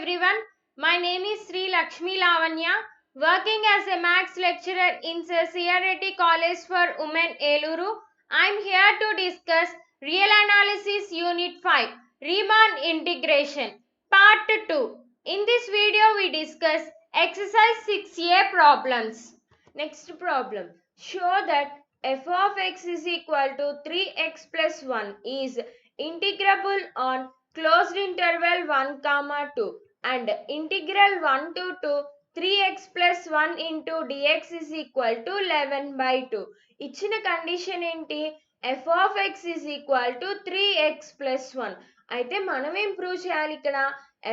everyone. My name is Sri Lakshmi Lavanya, working as a Maths lecturer in CRT College for Women Eluru. I am here to discuss Real Analysis Unit 5, Riemann Integration, Part 2. In this video, we discuss exercise 6a problems. Next problem. Show that f of x is equal to 3x plus 1 is integrable on closed interval 1 comma 2 and integral 1 to 2 3x plus 1 into dx is equal to 11 by 2. ఇచ్చిన condition ఏంటి? f of x is equal to 3x plus 1. అయితే మనం ఏం prove చేయాలి ఇక్కడ?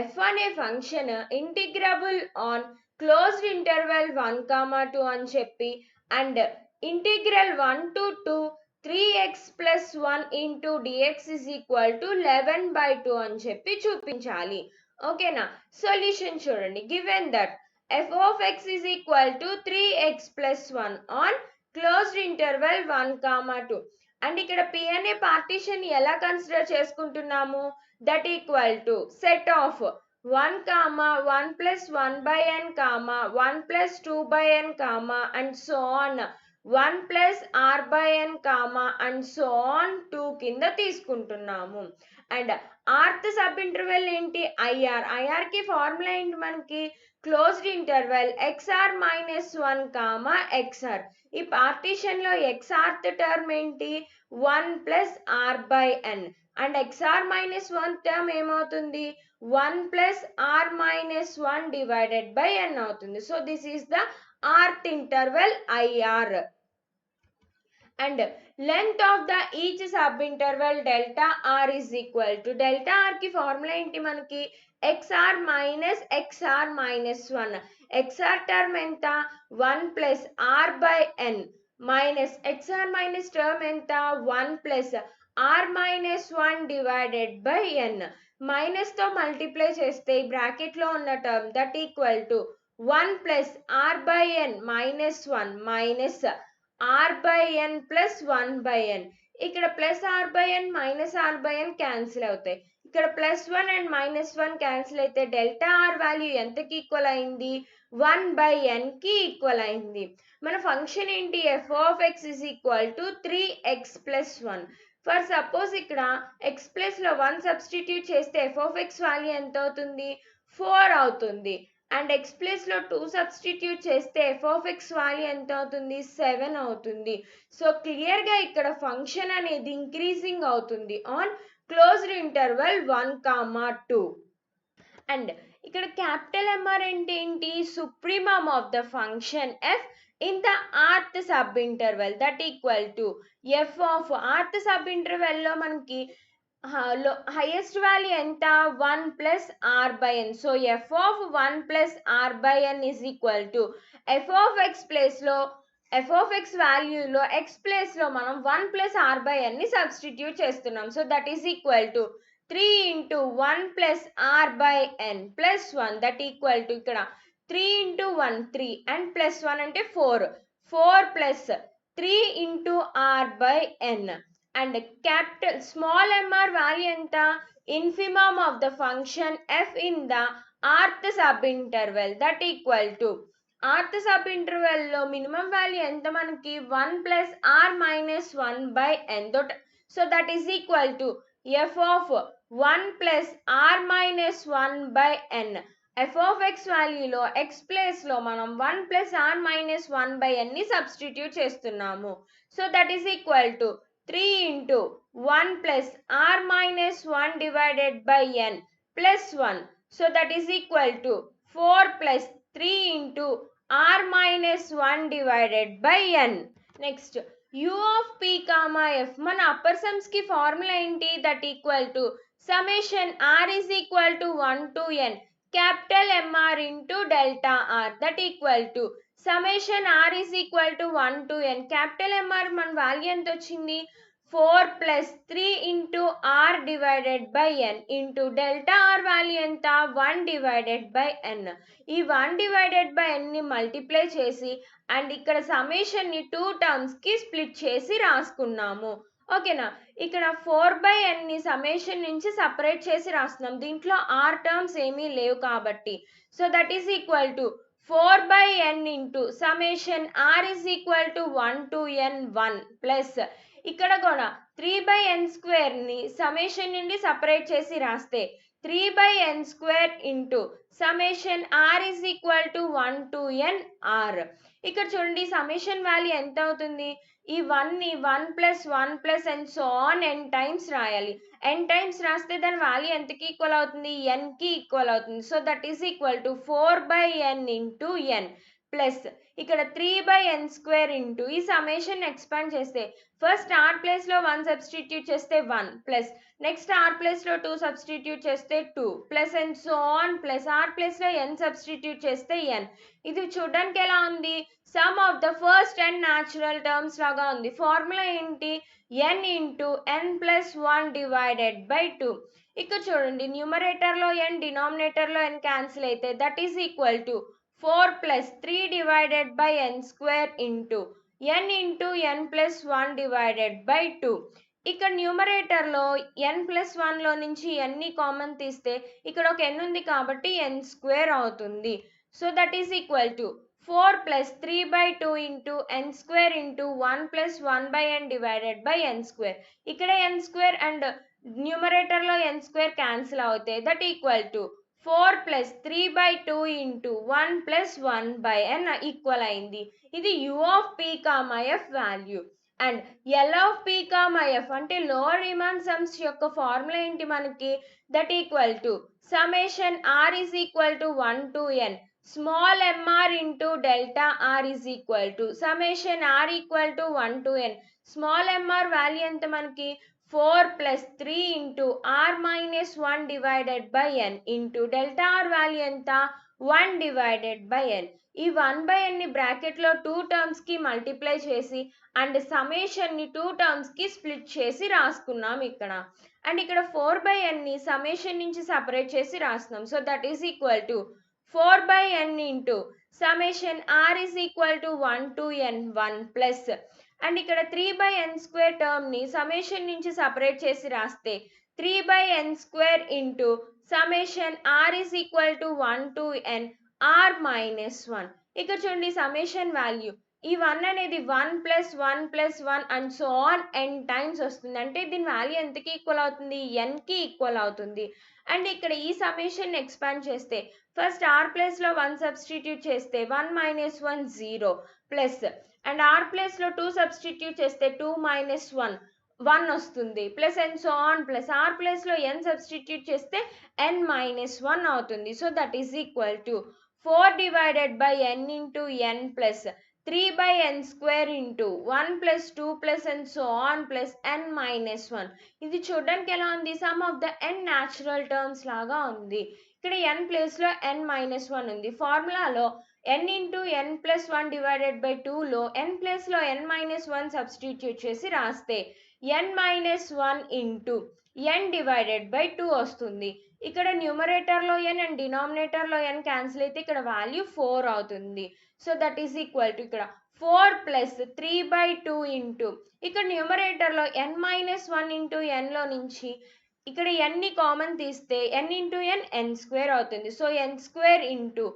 f అనే function integrable on closed interval 1 comma 2 అని చెప్పి and integral 1 to 2 3x plus 1 into dx is equal to 11 by 2 అని చెప్పి చూపించాలి. ఓకేనా? సొల్యూషన్ చూడండి. Given that f of x is equal to 3x plus 1 on closed interval 1 comma 2 and ఇక్కడ p అనే partition ఎలా కన్సిడర్ చేసుకుంటున్నాము? That equal to set of 1 comma 1 plus 1 by n comma 1 plus 2 by n comma and so on 1 plus r by n comma and so on 2 కింద తీసుకుంటున్నాము. And rth sub interval ఏంటి? IR కి formula ఏంటి మనకి? Closed interval xr minus 1 comma xr. ఈ partition లో xrth term ఏంటి? 1 plus r by n and xr minus 1 term ఏమవుతుంది? 1 plus r minus 1 divided by n అవుతుంది. So this is the rth interval IR. And length of the each subinterval delta r is equal to delta r की formula ఏంటి మనకి? xr minus 1. xr term ఎంత? 1 plus r by n minus xr minus term ఎంత? 1 plus r minus 1 divided by n. Minus తో multiply చేస్తే ఈ bracket లో ఉన్న term that equal to 1 plus r by n minus 1 minus r by n plus 1 by n. ఇక్కడ plus r by n minus r by n cancel అవుతాయి. ఇక్కడ plus 1 and minus 1 cancel అయితే delta r value ఎంతకి equal అయింది? 1 by n కి equal అయింది. మన function ఏంటి? f of x is equal to 3x plus 1. For suppose ఇక్కడ x ప్లస్ లో 1 సబ్స్టిట్యూట్ చేస్తే f of x వాల్యూ ఎంత అవుతుంది? 4 అవుతుంది. అండ్ x ప్లస్ లో 2 సబ్స్టిట్యూట్ చేస్తే f of x వాల్యూ ఎంత అవుతుంది? 7 అవుతుంది. సో క్లియర్ గా ఇక్కడ ఫంక్షన్ అనేది ఇంక్రీజింగ్ అవుతుంది on closed interval 1 comma 2. And ఇక్కడ క్యాపిటల్ MR ఏంటి? Supremum of the function f in the rth sub interval that equal to f of rth sub interval లో మనకి highest value ఎంత? 1 plus r by n. So f of 1 plus r by n is equal to f of x place లో f of x value లో x place లో మనం 1 plus r by n ని substitute చేస్తున్నాం. So that is equal to 3 into 1 plus r by n plus 1 that equal to ఇక్కడ 3 into 1 3 and plus 1 అంటే 4 plus 3 into r by n and capital small mr value ఎంత? infimum of the function f in the rth sub interval that equal to rth sub interval లో minimum value ఎంత మనకి? 1 plus r minus 1 by n. So that is equal to f of 1 plus r minus 1 by n. f of x వాల్యూలో x place లో మనం 1 plus r minus 1 by n ని substitute చేస్తున్నాము. So that is equal to 3 into 1 plus r minus 1 divided by n plus 1. So that is equal to 4 plus 3 into r minus 1 divided by n. Next, u of p comma f. మన upper sums కి formula ఏంటి? That equal to summation r is equal to 1 to n capital MR into delta r that equal to summation r is equal to 1 to n capital MR మన value ఎంత వచ్చింది? 4 plus 3 into r divided by n into delta r value ఎంత? 1 divided by n. ఈ 1 divided by n ని multiply చేసి and ఇక్కడ summation ని 2 terms కి స్ప్లిట్ చేసి రాసుకున్నాము. ఓకేనా. ఇక్కడ 4/nని సమ్మేషన్ నుంచి సపరేట్ చేసి రాస్తున్నాం. దీంట్లో r టర్మ్స్ ఏమీ లేవు కాబట్టి. So that is equal to 4/n into summation r is equal to 1 to n 1 plus ఇక్కడ కూడా 3/n² సమ్మేషన్ నుండి సపరేట్ చేసి రాస్తే 3/n² into summation r is equal to 1 to n r. ఇక్కడ చూడండి సమ్మేషన్ వాల్యూ ఎంత అవుతుంది, ఈ 1ని 1 plus 1 plus and so on n times రాయాలి. n టైమ్స్ రాస్తే దాని వాల్యూ ఎంతకి ఈక్వల్ అవుతుంది, n కి ఈక్వల్ అవుతుంది. So that is equal to 4/n into n plus ఇక్కడ 3/n² ఇంటూ ఈ సమ్మేషన్ ఎక్స్పాండ్ చేస్తే ఫస్ట్ r ప్లేస్ లో 1 సబ్స్టిట్యూట్ చేస్తే 1 ప్లస్ నెక్స్ట్ r ప్లేస్ లో 2 సబ్స్టిట్యూట్ చేస్తే 2 plus and so on plus r place లో n సబ్స్టిట్యూట్ చేస్తే n. ఇది చూడడానికి ఎలా ఉంది, some of the first n natural terms లాగా ఉంది. ఫార్ములా ఏంటి, n into n plus 1 divided by 2. ఇక్కడ చూడండి న్యూమరేటర్ లో n డినామినేటర్ లో n క్యాన్సిల్ అయితే that is equal to 4 plus 3 divided by n² into n into n plus 1 divided by 2. ఇక్కడ numerator లో n ప్లస్ 1 లో నుంచి n ని కామన్ తీస్తే ఇక్కడ ఒక n ఉంది కాబట్టి n² అవుతుంది. So that is equal to 4 plus 3/2 into n² into 1 plus 1/n divided by n². ఇక్కడ n² అండ్ న్యూమరేటర్ లో n² క్యాన్సిల్ అవుతాయి. That equal to 4 plus 3/2 into 1 plus 1/n equal అయింది. ఇది u of p comma f value. And L of p comma f అంటే lower రిమాన్ sums యొక్క formula ఏంటి మనకి, that equal to summation r is equal to 1 to n small mr into delta r is equal to summation r equal to 1 to n. small mr value ఎంత మనకి 4 plus 3 into r minus 1 divided by n into delta r value ఎంత 1 divided by n. ఈ 1/n ని bracket లో 2 terms కి multiply చేసి and summation ని 2 terms కి స్ప్లిట్ చేసి రాసుకున్నాం ఇక్కడ. అండ్ ఇక్కడ 4/n ని సమ్మేషన్ నుంచి సపరేట్ చేసి రాస్తున్నాం. So that is equal to 4/n into summation r is equal to 1 to n 1 plus and ఇక్కడ 3/n² టర్మ్ ని సమ్మేషన్ నుంచి సపరేట్ చేసి రాస్తే 3/n² into summation r is equal to 1 to n r minus 1. ఇక్కడ చూడండి summation value ఈ 1 అనేది 1 plus 1 plus 1 and so on n times వస్తుంది. అంటే దీని వాల్యూ ఎంతకి ఈక్వల్ అవుతుంది, n కి ఈక్వల్ అవుతుంది. అండ్ ఇక్కడ ఈ సమ్మేషన్ ఎక్స్పాండ్ చేస్తే ఫస్ట్ r ప్లేస్ లో 1 సబ్స్టిట్యూట్ చేస్తే 1 minus 1 0 plus and r place లో 2 సబ్స్టిట్యూట్ చేస్తే 2 మైనస్ 1 1 వస్తుంది plus and so on plus r place లో n సబ్స్టిట్యూట్ చేస్తే n మైనస్ 1 అవుతుంది. So that is equal to 4 divided by n into n plus 3/n² into 1 plus 2 plus and so on plus n minus 1. ఇది చూడడానికి ఎలా ఉంది, some of the n natural terms లాగా ఉంది. ఇక్కడ n place లో n minus 1 ఉంది. ఫార్ములాలో n into n plus 1 divided by 2లో n ప్లేస్ లో n మైనస్ 1 సబ్స్టిట్యూట్ చేసి రాస్తే n minus 1 into n divided by 2 వస్తుంది. ఇక్కడ న్యూమరేటర్ లో n అండ్ డినామినేటర్ లో n క్యాన్సిల్ అయితే ఇక్కడ వాల్యూ 4 అవుతుంది. So that is equal to ఇక్కడ 4 ప్లస్ 3/2 ఇంటూ ఇక్కడ న్యూమరేటర్ లో n మైనస్ 1 ఇంటూ n లో నుంచి ఇక్కడ n ని కామన్ తీస్తే n ఇంటూ n n² అవుతుంది. So n² into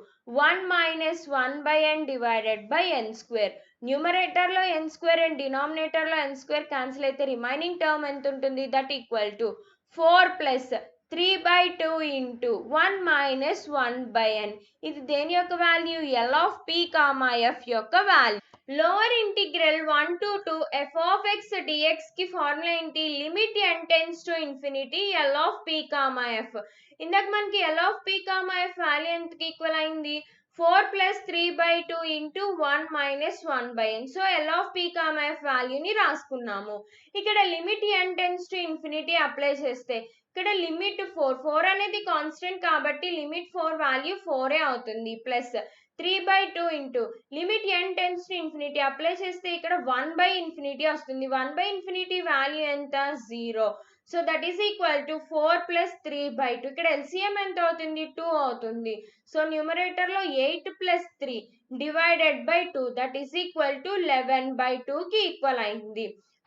1 minus 1/n divided by n². Numerator లో n² అండ్ డినామినేటర్ లో n² క్యాన్సిల్ అయితే రిమైనింగ్ టర్మ్ ఎంత ఉంటుంది, that equal to 4 plus 3/2 into 1 minus 1/n. ఇది దేని యొక్క value, L of p comma f యొక్క value. Lower integral 1 to 2 f of x dx కి ఫార్ములా ఏంటి, limit n tends to infinity L of p comma f. ఇందాక మనకి L of p comma f value ఎంతకి equal అయింది, 4 plus 3/2 into 1 minus 1/n. So L of p comma f వాల్యూని రాసుకున్నాము. ఇక్కడ limit n tends to infinity apply చేస్తే ఇక్కడ limit 4 అనేది constant కాబట్టి లిమిట్ 4 వాల్యూ 4 అవుతుంది plus 3/2 into limit n tends to infinity apply చేస్తే ఇక్కడ 1/∞ వస్తుంది. 1/∞ వాల్యూ ఎంత 0. So that is equal to 4 plus 3/2. ఇక్కడ LCM ఎంత అవుతుంది 2 అవుతుంది. సో న్యూమరేటర్ లో 8 plus 3 divided by 2 that is equal to 11/2 కి ఈక్వల్ అయింది.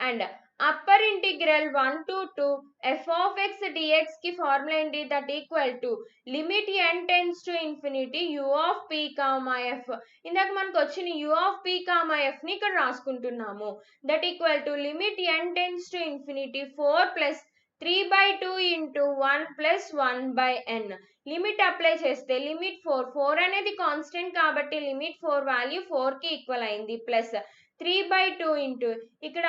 And upper integral 1 to 2 f of x dx కి ఫార్ములా ఏంటి? That equal to limit n tends to infinity u of p comma f. ఇందాక మనకు వచ్చిన u of p comma f ని ఇక్కడ రాసుకుంటున్నాము. That equal to limit n tends to infinity 4 plus 3/2 into 1 plus 1/n. Limit apply చేస్తే limit 4 అనేది constant కాబట్టి limit 4 value 4 కి ఈక్వల్ అయింది, ప్లస్ 3/2 ఇంటూ ఇక్కడ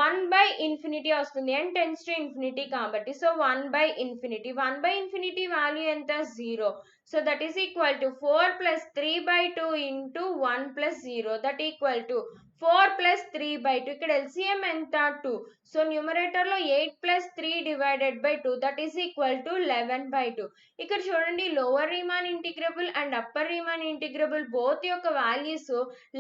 1/ఇన్ఫినిటీ వస్తుంది, n టెన్స్ టు ఇన్ఫినిటీ కాబట్టి. సో 1/ఇన్ఫినిటీ వాల్యూ ఎంత? 0. So that is equal to 4 plus 3/2 into 1 plus 0 that equal to 4 plus 3/2. ఇక్కడ LCM ఎంత? 2. సో న్యూమరేటర్ లో 8 plus 3 divided by 2 that is equal to 11/2. ఇక్కడ చూడండి, lower Riemann integrable and upper Riemann integrable both యొక్క values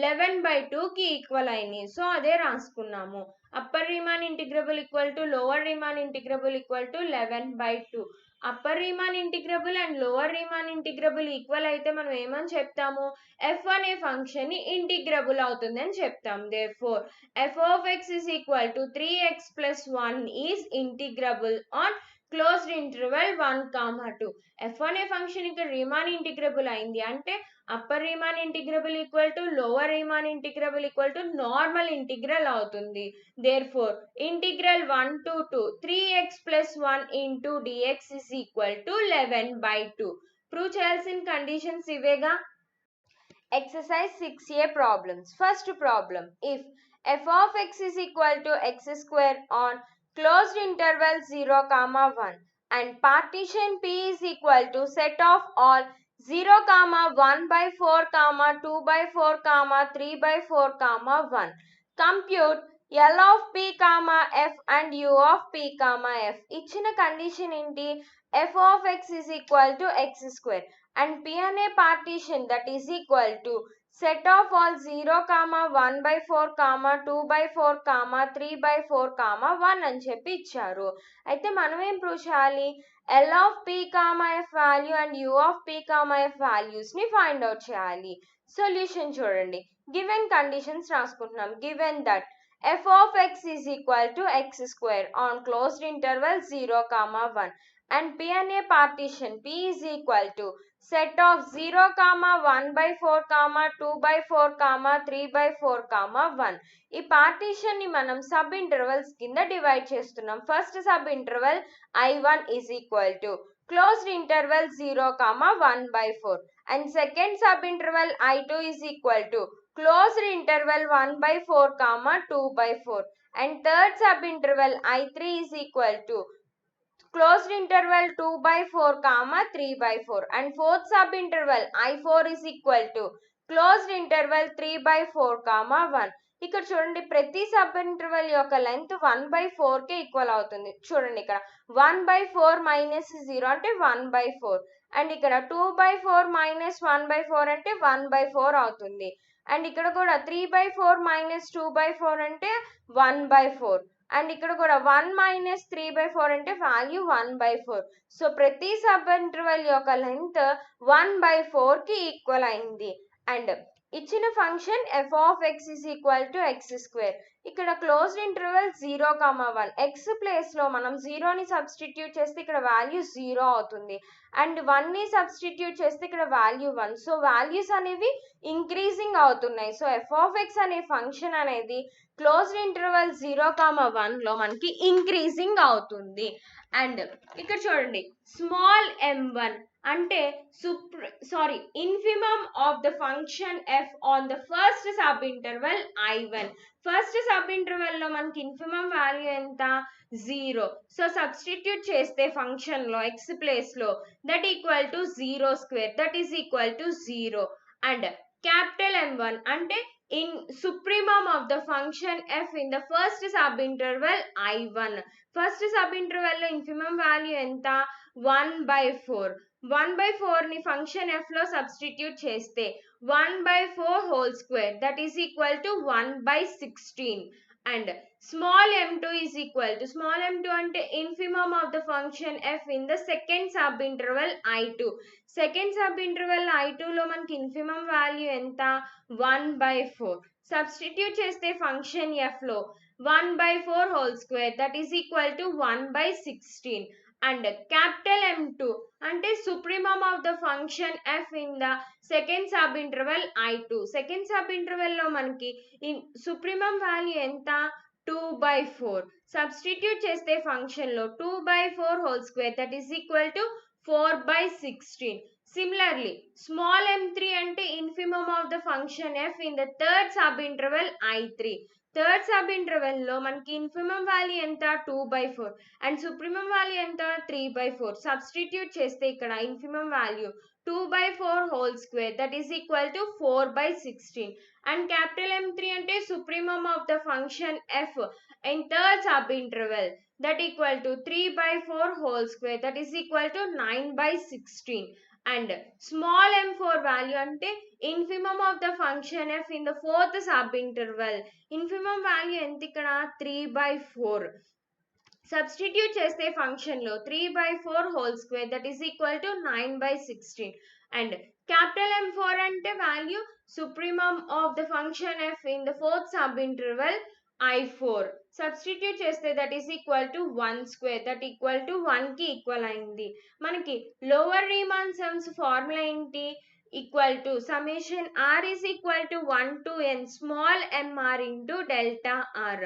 11/2 కి equal అయినాయి. So అదే రాసుకున్నాము. Upper Riemann integrable equal to lower Riemann integrable equal to 11/2. Upper Riemann integrable and lower Riemann integrable equal అయితే మనం ఏమని చెప్తాము? f అనే ఫంక్షన్ ని ఇంటిగ్రబుల్ అవుతుంది అని చెప్తాం. therefore f of x is equal to 3x plus 1 is integrable on closed interval 1, 2. f అనే ఫంక్షన్ ఇక్కడ రీమాన్ ఇంటిగ్రబుల్ అయింది అంటే upper Riemann integrable equal to lower Riemann integrable equal to normal integral అవుతుంది. therefore integral 1 to 2 3x plus 1 into dx is equal to 11/2. Prove చేయాల్సిన conditions ఇవేగా. Exercise 6a problems. First problem, if f of x is equal to x square on closed interval 0, 1 and partition P is equal to set of all 0, 1/4, 2/4, 3/4, 1. Compute L of P, F and U of P, F. ఇచ్చిన condition ఏంటి? f of x is equal to x square and P అనే partition that is equal to set of all 0, 1/4, 2/4, 3/4, 1 అని చెప్పి ఇచ్చారు. అయితే మనం ఏం prove చేయాలి? L of P, F value and U of P, F values ని ఫైండ్ అవుట్ చేయాలి. సొల్యూషన్ చూడండి, గివెన్ కండిషన్స్ రాసుకుంటున్నాం. Given that f of x is equal to x square on closed interval 0, 1 and P అనే partition P is equal to set of 0, 1/4, 2/4, 3/4, 1. ఈ partition ని మనం sub intervals కింద divide చేస్తున్నాం. First sub interval I1 is equal to closed interval 0, 1/4 and second sub interval I2 is equal to closed interval 1/4, 2/4 and third sub interval I3 is equal to closed interval 2/4, 3/4 and fourth sub interval I4 is equal to closed interval 3/4, 1. ఇక్కడ చూడండి, ప్రతి sub interval యొక్క length 1/4 కి equal అవుతుంది. చూడండి, ఇక్కడ 1/4 minus 0 అంటే 1/4 and ఇక్కడ 2/4 మైనస్ 1/4 అంటే 1/4 అవుతుంది. అండ్ ఇక్కడ కూడా 3/4 మైనస్ 2/4 అంటే 1/4 అండ్ ఇక్కడ కూడా 1 మైనస్ 3/4 అంటే వాల్యూ 1/4. సో ప్రతి సబ్ ఇంటర్వల్ యొక్క లెంత్ 1/4 కి ఈక్వల్ అయింది. అండ్ ఇచ్చిన function f of x is equal to x square. ఇక్కడ క్లోజ్డ్ ఇంటర్వల్ 0, 1 x ప్లేస్ లో మనం 0 ని సబ్స్టిట్యూట్ చేస్తే ఇక్కడ వాల్యూ 0 అవుతుంది అండ్ 1 ని సబ్స్టిట్యూట్ చేస్తే ఇక్కడ వాల్యూ 1. సో వాల్యూస్ అనేవి ఇంక్రీజింగ్ అవుతున్నాయి. సో f of x అనే ఫంక్షన్ అనేది క్లోజ్డ్ ఇంటర్వల్ 0, 1 లో మనకి ఇంక్రీజింగ్ అవుతుంది. అండ్ ఇక్కడ చూడండి, స్మాల్ m1 అంటే infimum of the function f on the first sub interval I1. First sub interval లో మనకి ఇన్ఫిమమ్ వాల్యూ ఎంత? 0. సో సబ్స్టిట్యూట్ చేస్తే ఫంక్షన్ లో x ప్లేస్ లో that equal to 0 square that is equal to 0 and capital M1 అంటే in supremum of the function f in the first sub interval I1. First sub interval లో infimum value ఎంత? 1/4. 1/4 ని function f లో substitute చేస్తే 1/4 whole square that is equal to 1/16 and small m2 is equal to small m2 అంటే infimum of the function f in the second sub interval I2. Second sub interval I2 లో మనకి infimum value ఎంత? 1/4. Substitute చేస్తే function f లో 1/4 whole square that is equal to 1/16. And capital M2 అంటే supremum of the function f in the second subinterval I2. Second sub interval లో మనకి supremum value ఎంత 2/4. Substitute చేస్తే ఫంక్షన్ లో 2/4 whole square that is equal to 4/16. Similarly, small m3 అంటే infimum of the function f in the third subinterval I3. Third sub interval లో మనకి infimum value ఎంత 2/4 and supremum value ఎంత 3/4. Substitute చేస్తే ఇక్కడ infimum value 2/4 whole square that is equal to 4/16. and capital M3 అంటే supremum of the function f in third subinterval that equal to 3/4 whole square that is equal to 9/16. and small m4 value ante infimum of the function f in the fourth subinterval. infimum value enti ikkada 3/4. substitute cheste function lo 3/4 whole square that is equal to 9/16. and capital M4 ante value supremum of the function f in the fourth subinterval I4. substitute cheste that is equal to 1 square that equal to 1 ki equal అయింది. మనకి lower Riemann sums formula ఏంటి equal to summation r is equal to 1 to n small mr into delta r.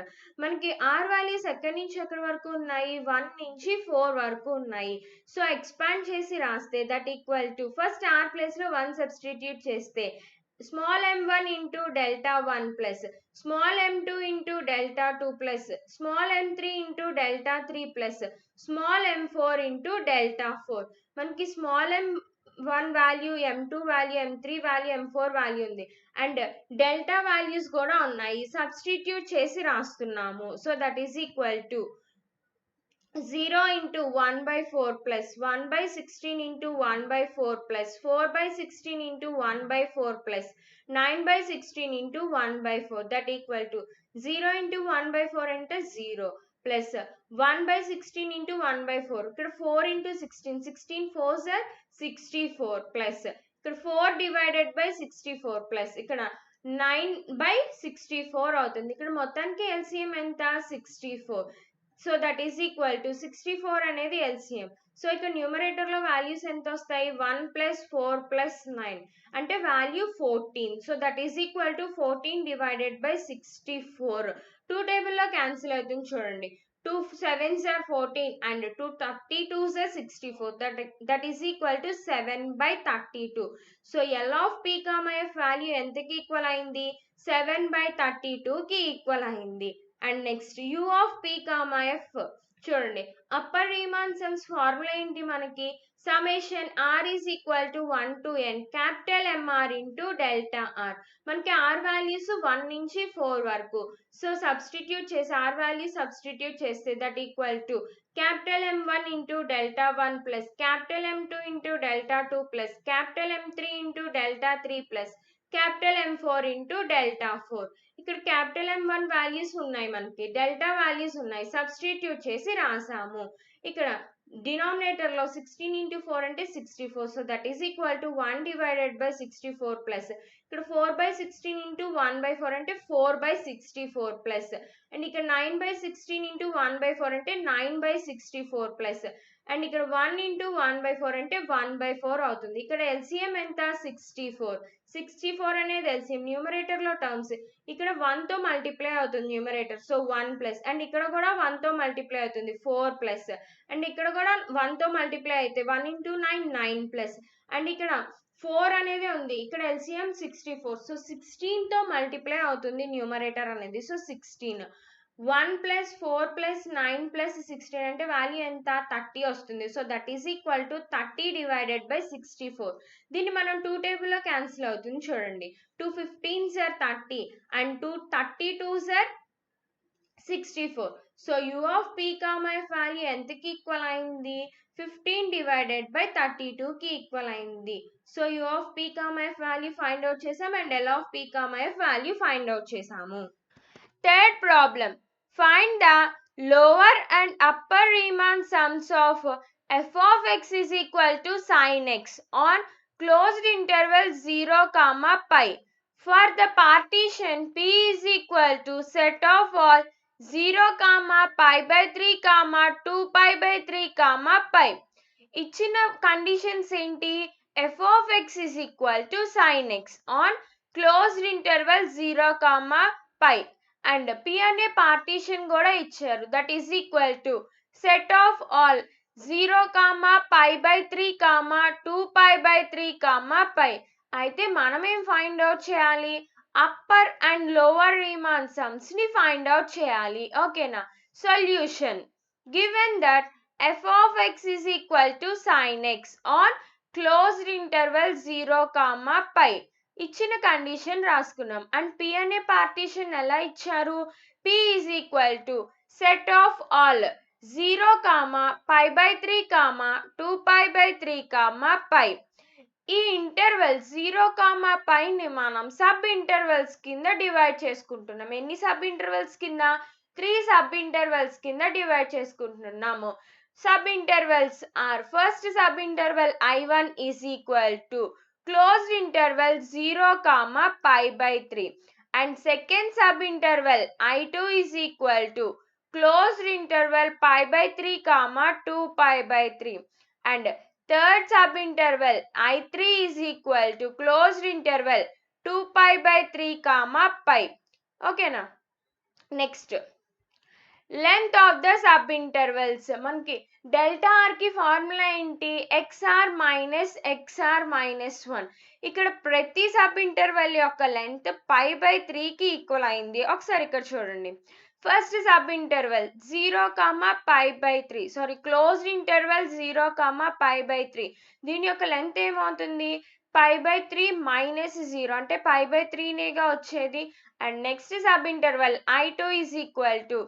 మనకి r values ఎక్కడి నుంచి ఎక్కడి వరకు ఉన్నాయి 1 నుంచి 4 వరకు ఉన్నాయి. సో ఎక్స్పాండ్ చేసి రాస్తే that equal to first r place లో 1 సబ్స్టిట్యూట్ చేస్తే small m1 into delta 1 plus small m2 into delta 2 plus small m3 into delta 3 plus small m4 into delta 4. మనకి small m1 value m2 value m3 value m4 value ఉంది and delta values కూడా ఉన్నాయి. Substitute చేసి రాస్తున్నాము. So that is equal to 0 into 1/4 plus 1/16 into 1/4 plus 4/16 into 1/4 plus 9/16 into 1/4 that equal to 0 into 1/4 అంటే 0 plus 1/16 into 1/4 ఇక్కడ 4 into 16 16 4s are 64 plus ఇక్కడ 4 divided by 64 plus ఇక్కడ 9/64 అవుతుంది. ఇక్కడ మొత్తానికి LCM ఎంత 64. So that is equal to 64 అనేది LCM. So ఇక్కడ న్యూమరేటర్ లో వాల్యూస్ ఎంత వస్తాయి 1 plus 4 plus 9 అంటే value 14. So that is equal to 14 divided by 64. 2 table లో క్యాన్సిల్ అవుతుంది చూడండి. 2 7s are 14 and 2 32s are 64. That is equal to 7/32. So L of P, F value ఎంతకి equal అయింది 7/32 కి ఈక్వల్ అయింది. And next u of p, f చూడండి upper Riemann sums formula ఏంటి మనకి summation r is equal to 1 to n capital mr into delta r. మనకి r values 1 నుంచి 4 వరకు. సో సబ్స్టిట్యూట్ చేసి r వాల్యూ సబ్స్టిట్యూట్ చేస్తే that equal to capital M1 into delta 1 plus capital M2 into delta 2 plus capital M3 into delta 3 plus capital M4 into delta 4. ఇక్కడ capital M1 values ఉన్నాయి మనకి delta values ఉన్నాయి substitute చేసి రాసాము. ఇక్కడ denominator లో 16 into 4 అంటే 64. So that is equal to 1 divided by 64 plus ఇక్కడ 4/16 into 1/4 అంటే 4/64 ప్లస్ అండ్ ఇక్కడ 9/16 into 1/4 అంటే 9/64 ప్లస్ అండ్ ఇక్కడ 1 into 1/4 అంటే 1/4 అవుతుంది. ఇక్కడ LCM ఎంత 64 అనేది LCM న్యూమరేటర్ లో టర్మ్స్ ఇక్కడ 1 తో మల్టిప్లై అవుతుంది న్యూమరేటర్. సో 1 ప్లస్ అండ్ ఇక్కడ కూడా 1 తో మల్టిప్లై అవుతుంది 4 ప్లస్ అండ్ ఇక్కడ కూడా 1 తో మల్టిప్లై అయితే 1 into 9 9 ప్లస్ అండ్ ఇక్కడ 4 అనేది ఉంది ఇక్కడ LCM 64. సో 16 తో మల్టిప్లై అవుతుంది న్యూమరేటర్ అనేది. సో 16 1 plus 4 plus 9 plus 16 అంటే వాల్యూ ఎంత 30 వస్తుంది. So that is equal to 30 divided by 64. దీన్ని మనం 2 టేబుల్ లో క్యాన్సిల్ అవుతుంది చూడండి. 2 15s are 30 and 2 32s are 64. So u of p, f value ఎంతకి ఈక్వల్ అయింది 15 divided by 32 కి ఈక్వల్ అయింది. So u of p, f value find out చేసాం and L of p, f value find out చేసాము. Third problem find the lower and upper Riemann sums of f of x is equal to sin x on closed interval 0, pi. For the partition p is equal to set of all 0, π/3, 2 π/3, π. ఇచ్చిన conditions ఏంటి? f of x is equal to sin x on closed interval 0, π and p అనే partition కూడా ఇచ్చారు, that is equal to set of all 0, π/3, 2 π/3, π. అయితే మనం ఏం find out చేయాలి? Upper and lower Riemann sums ని ఫైండ్ అవుట్ చేయాలి. ఓకేనా? Solution given that f of x is equal to sin x on closed interval 0, π. ఇచ్చిన కండిషన్ రాసుకున్నాం and p అనే పార్టీషన్ ఎలా ఇచ్చారు? p is equal to set of all 0, π/3, 2 π/3, π. ఈ interval 0, πని మనం సబ్ ఇంటర్వెల్స్ కింద డివైడ్ చేసుకుంటున్నాం. ఎన్ని సబ్ ఇంటర్వెల్స్ కింద? 3 సబ్ ఇంటర్వెల్స్ కింద డివైడ్ చేసుకుంటున్నాము. Sub intervals are, first sub interval I1 is equal to closed interval 0, π/3 and second sub interval I2 is equal to closed interval π/3, 2 π/3 and third sub interval I3 is equal to closed interval 2 π/3, π. ఓకేనా? Next length of the sub intervals. మనకి delta are కి formula ఏంటి? xr minus xr minus 1. ఇక్కడ ప్రతి sub interval యొక్క length π/3 కి equal అయింది. ఒకసారి ఇక్కడ చూడండి. First sub interval 0, π/3 sorry closed interval 0, π/3 దీని యొక్క లెంత్ ఏమవుతుంది? π/3 మైనస్ 0 అంటే π/3 నేగా వచ్చేది. And next sub interval I2 is equal to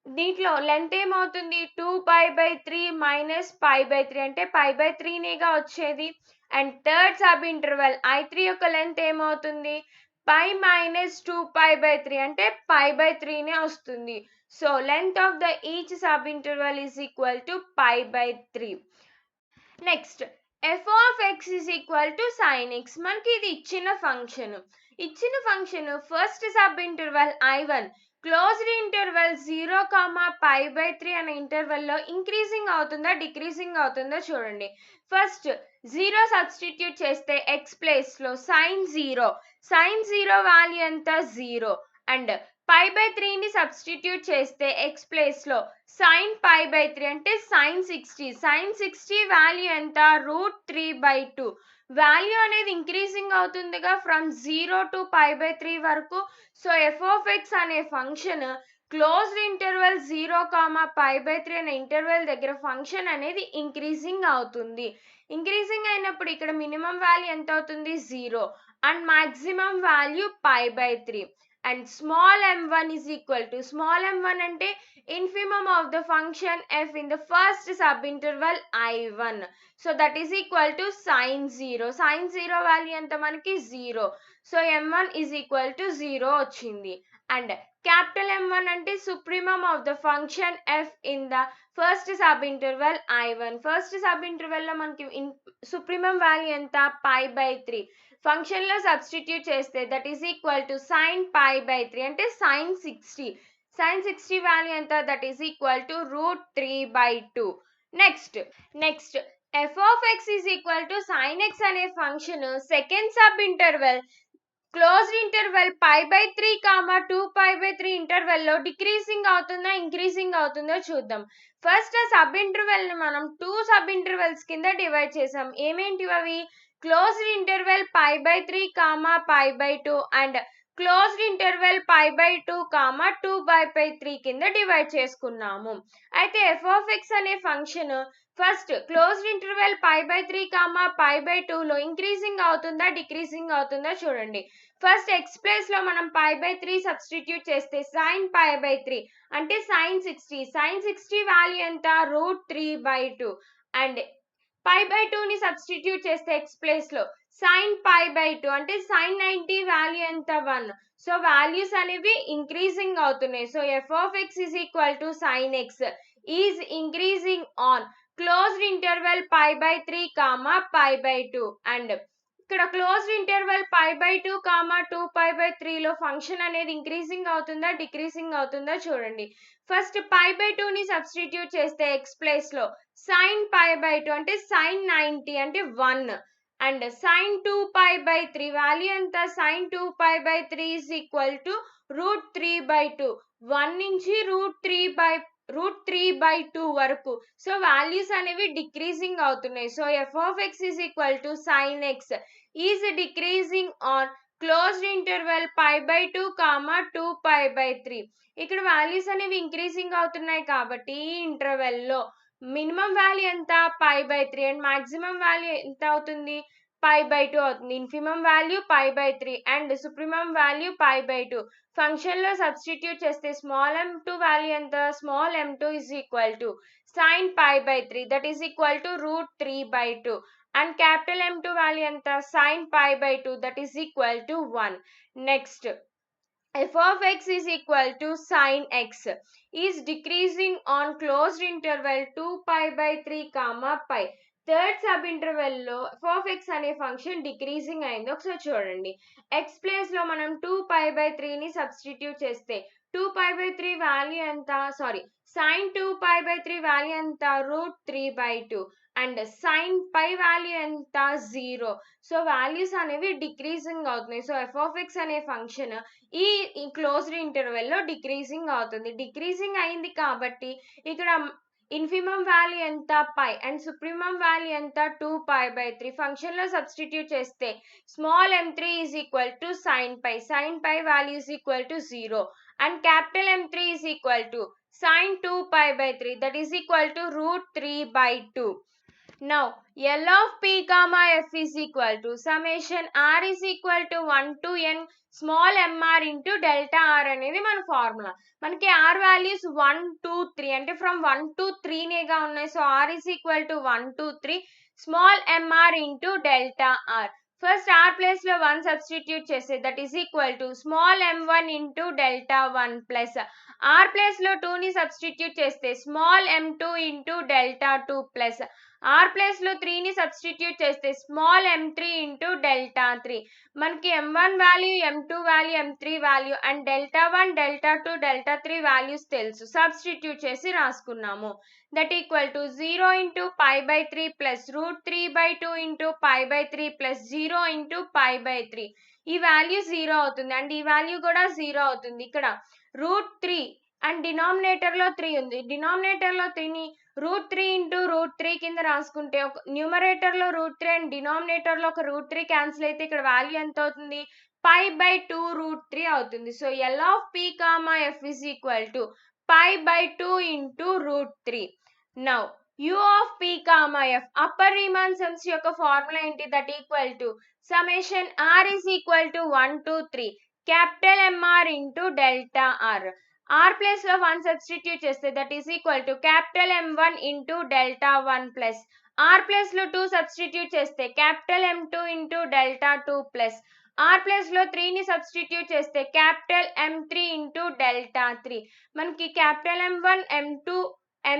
దీంట్లో లెంత్ ఏమవుతుంది? 2 π/3 మైనస్ π/3 అంటే π/3 నేగా వచ్చేది. And third sub interval I3 యొక్క లెంత్ ఏమవుతుంది? π మైనస్ 2 π/3 అంటే π/3 నే వస్తుంది. So length of the each sub interval is equal to π/3. Next f of x is equal to sin x. మనకి ఇది ఇచ్చిన function first sub interval I1 closed interval 0, π/3 అనే interval లో ఇంక్రీజింగ్ అవుతుందా డిక్రీజింగ్ అవుతుందో చూడండి. ఫస్ట్ 0 సబ్స్టిట్యూట్ చేస్తే x place లో sin 0 వాల్యూ ఎంత? 0 అండ్ π/3ని సబ్స్టిట్యూట్ చేస్తే x ప్లేస్ లో sin π/3 అంటే sin 60 వాల్యూ ఎంత? √3/2. వాల్యూ అనేది ఇంక్రీజింగ్ అవుతుందిగా ఫ్రమ్ 0 to π/3 వరకు. సో f of x అనే ఫంక్షన్ క్లోజ్డ్ ఇంటర్వెల్ 0, π/3 అనే ఇంటర్వెల్ దగ్గర ఫంక్షన్ అనేది ఇంక్రీజింగ్ అవుతుంది. ఇంక్రీజింగ్ అయినప్పుడు ఇక్కడ మినిమం వాల్యూ ఎంత అవుతుంది? 0 and maximum value π/3 and small m1 is equal to small m1 అంటే infimum of the function f in the first subinterval I1. So that is equal to sin 0. Sin 0 value ఎంత మనకి? 0. So m1 is equal to 0 వచ్చింది. And capital M1 అంటే supremum of the function f in the first subinterval I1. First subinterval లో మనకి supremum value ఎంత? π/3. Function లో substitute చేస్తే that is equal to sin π/3 అంటే sin 60 వాల్యూ ఎంత? That is equal to √3/2. Next f of x is equal to sin x అనే function second sub interval closed interval π/3, 2 π/3 interval లో decreasing అవుతుందా increasing అవుతుందో చూద్దాం. First sub interval ని మనం 2 sub intervals కింద డివైడ్ చేసాం. ఏమేంటివి అవి? Closed interval π/3, π/2 and closed interval π/2, 2 π/3 కింద డివైడ్ చేసుకున్నాము. అయితే f of x అనే ఫంక్షన్ ఫస్ట్ క్లోజ్డ్ ఇంటర్వెల్ π/3, π/2 లో ఇంక్రీజింగ్ అవుతుందా డిక్రీజింగ్ అవుతుందా చూడండి. ఫస్ట్ x ప్లేస్ లో మనం π/3 సబ్స్టిట్యూట్ చేస్తే sin π/3 అంటే sin 60 వాల్యూ ఎంత? √3/2 అండ్ π/2ని సబ్స్టిట్యూట్ చేస్తే x ప్లేస్ లో sin π/2 అంటే sin 90 వాల్యూ ఎంత? 1. సో వాల్యూస్ అనేవి ఇంక్రీజింగ్ అవుతున్నాయి. So f of x is equal to sin x is increasing on closed interval π/3, π/2 and ఇక్కడ క్లోజ్డ్ ఇంటర్వెల్ π/2, 2π/3 లో ఫంక్షన్ అనేది ఇంక్రీజింగ్ అవుతుందా డిక్రీజింగ్ అవుతుందా చూడండి. ఫస్ట్ π/2 ని సబ్స్టిట్యూట్ చేస్తే x ప్లేస్ లో sin π/2 అంటే sin 90 అంటే 1 అండ్ sin 2π/3 వాల్యూ ఎంత sin 2π/3 ఈజ్ ఈక్వల్ టు √3/2 1 నుంచి √3/2 వరకు. సో వాల్యూస్ అనేవి డిక్రీజింగ్ అవుతున్నాయి. So f of x is equal to sin x is decreasing on closed interval π/2, 2π/3. ఇక్కడ వాల్యూస్ అనేవి ఇంక్రీజింగ్ అవుతున్నాయి కాబట్టి ఈ ఇంటర్వెల్ లో మినిమం వాల్యూ ఎంత π/3 అండ్ మాక్సిమం వాల్యూ ఎంత అవుతుంది π/2 అవుతుంది. Infimum value π/3 and supremum value π/2. Function లో సబ్స్టిట్యూట్ చేస్తే స్మాల్ m2 వాల్యూ ఎంత small m2 is equal to sin π/3 that is equal to √3/2 and capital M2 value ఎంత sin π/2 that is equal to 1. Next f of x is equal to sin x is decreasing on closed interval 2π/3, π. Third sub interval లో f of x అనే function decreasing అయింది. ఒకసారి చూడండి. x place లో మనం 2π/3 ని substitute చేస్తే 2π/3 వాల్యూ ఎంత sin 2π/3 వాల్యూ ఎంత √3/2 అండ్ sin పై వాల్యూ ఎంత 0. సో వాల్యూస్ అనేవి డిక్రీజింగ్ అవుతున్నాయి. సో f of x అనే ఫంక్షన్ ఈ క్లోజ్డ్ ఇంటర్వెల్ లో డిక్రీజింగ్ అవుతుంది. డిక్రీజింగ్ అయింది కాబట్టి ఇక్కడ ఇన్ఫిమం వాల్యూ ఎంత π అండ్ సుప్రీమం వాల్యూ ఎంత 2π/3. ఫంక్షన్ లో సబ్స్టిట్యూట్ చేస్తే small m3 is equal to sin π value is equal to 0 and capital M3 is equal to sin 2π/3 that is equal to √3/2. Now L of p comma f is equal to summation r is equal to 1 to n small mr into delta r అనేది మన formula. మనకి r values 1 2 3 అంటే from 1 to 3 నేగా ఉన్నాయి. So r is equal to 1 to 3 small mr into delta r. First r place లో 1 substitute చేస్తే that is equal to small m1 into delta 1 plus r place లో 2 ని substitute చేస్తే small m2 into delta 2 plus r place లో 3 ని substitute చేస్తే small m3 into delta 3. మనకి m1 value m2 value m3 value and delta 1 delta 2 delta 3 values తెలుసు. Substitute చేసి రాసుకున్నాము. That equal to 0 into π/3 plus √3/2 into π/3 plus 0 into π/3. ఈ value 0 అవుతుంది and ఈ వాల్యూ కూడా 0 అవుతుంది. ఇక్కడ √3 అండ్ డినామినేటర్ లో 3 ఉంది. డినామినేటర్ లో 3 ని √3 ఇంటూ √3 కింద రాసుకుంటే ఒక న్యూమరేటర్ లో √3 అండ్ డినామినేటర్ లో ఒక √3 క్యాన్సిల్ అయితే ఇక్కడ వాల్యూ ఎంత అవుతుంది π/2 √3 అవుతుంది. So L of p comma f is equal to π/2 into √3. Now u of p comma f upper Riemann sums యొక్క ఫార్ములా ఏంటి that equal to summation r is equal to 1 to 3 capital mr into delta r. r place లో 1 substitute చేస్తే that is equal to capital m1 into delta 1 plus r place లో 2 substitute చేస్తే capital m2 into delta 2 plus r place లో 3 ని substitute చేస్తే capital m3 into delta 3. మనకి capital m1 m2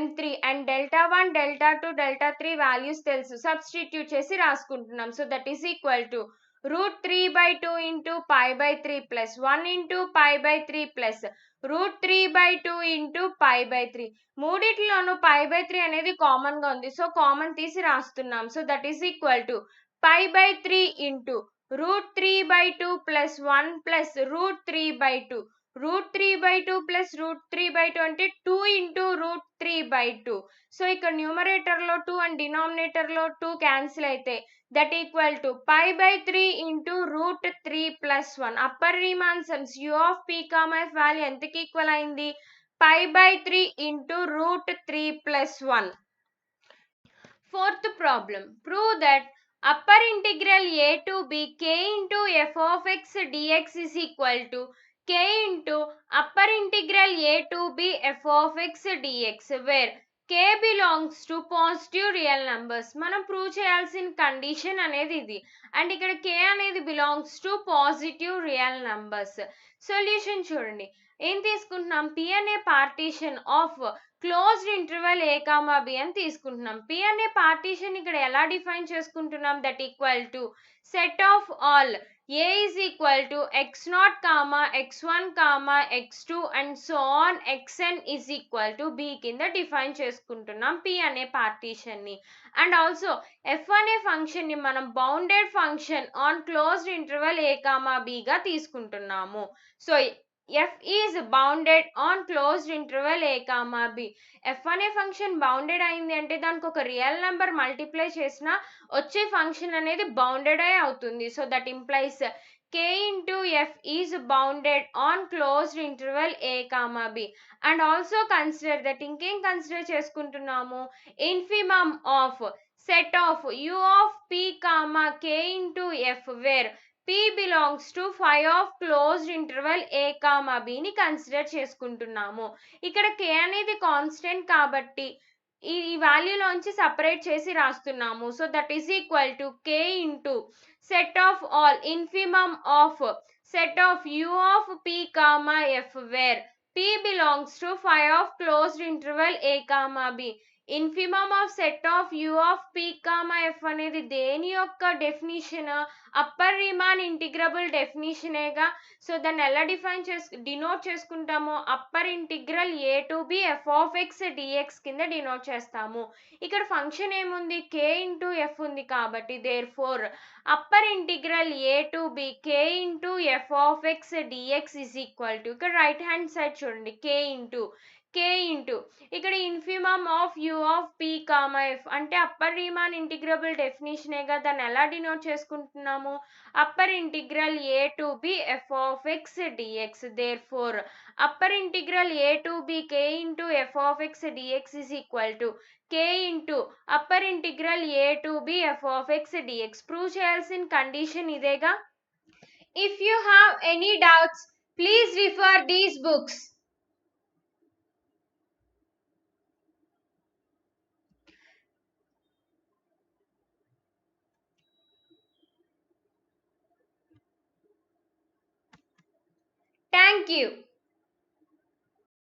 m3 and delta 1 delta 2 delta 3 values తెలుసు. Substitute చేసి రాసుకుంటున్నాం. So that is equal to √3/2 into π/3 plus 1 into π/3 plus √3/2 into π/3. మూడిట్లోనూ π/3 అనేది common గా ఉంది. సో కామన్ తీసి రాస్తున్నాం. So that is equal to π/3 into √3/2 plus 1 plus √3/2. √3/2 plus √3/2 అంటే 2 ఇంటూ √3/2. సో ఇక్కడ న్యూమరేటర్ లో 2 అండ్ డినామినేటర్ లో 2 క్యాన్సిల్ అయితే that equal to π/3 into √3 plus 1. Upper Riemann sums u of p comma f value ఎంతకి equal అయింది π/3 into √3 plus 1. Fourth problem. Prove that upper integral a to b k into f of x dx is equal to k into upper integral a to b f of x dx where k belongs to positive real numbers. మనం prove చేయాల్సిన condition అనేది ఇది and ఇక్కడ k అనేది belongs to positive real numbers. Solution చూడండి. ఏం తీసుకుంటున్నాం, P అనే partition of closed interval A comma B అని తీసుకుంటున్నాం. పి అనే పార్టీషన్ ఇక్కడ ఎలా డిఫైన్ చేసుకుంటున్నాం, that equal to set of all A is equal to x0 comma x1 comma x2 and so on xn is equal to B కింద డిఫైన్ చేసుకుంటున్నాం P అనే పార్టీషన్ ని. అండ్ ఆల్సో ఎఫ్ అనే ఫంక్షన్ ని మనం bounded function on closed interval A comma B గా తీసుకుంటున్నాము. So f is bounded on closed interval a comma b. f అనే ఫంక్షన్ బౌండెడ్ అయింది అంటే దానికి ఒక రియల్ నెంబర్ మల్టిప్లై చేసినా వచ్చే ఫంక్షన్ అనేది బౌండెడ్ అయి అవుతుంది. So that implies k into f is bounded on closed interval a comma b. And also consider that ఇంకేం కన్సిడర్ చేసుకుంటున్నాము, infimum of set of u of p comma k into f where p belongs to phi of closed interval a comma b ని consider చేసుకుంటున్నాము. ఇక్కడ k అనేది constant కాబట్టి ఈ వాల్యూలోంచి separate చేసి రాస్తున్నాము. So that is equal to k into set of all infimum of set of u of p comma f where p belongs to phi of closed interval a comma b. Infimum of set of u of p comma f అనేది దేని యొక్క definition, upper Riemann integrable డెఫినిషనేగా. సో దాన్ని ఎలా denote చేసుకుంటాము, upper integral a to b f of x dx కింద denote చేస్తాము. ఇక్కడ ఫంక్షన్ ఏముంది, k ఇంటూ f ఉంది కాబట్టి therefore upper integral a to b k into f of x dx is equal to, ఇక్కడ right hand side చూడండి k into ఇక్కడ infimum of u of p comma f అంటే upper Riemann integrable డెఫినిషనేగా, దాన్ని ఎలా denote చేసుకుంటున్నాము, upper integral a to b f of x dx. Therefore upper integral a to b k into f of x dx is equal to k into upper integral a to b f of x dx. Prove చేయాల్సిన condition ఇదేగా. If you have any doubts please refer these books. Thank you.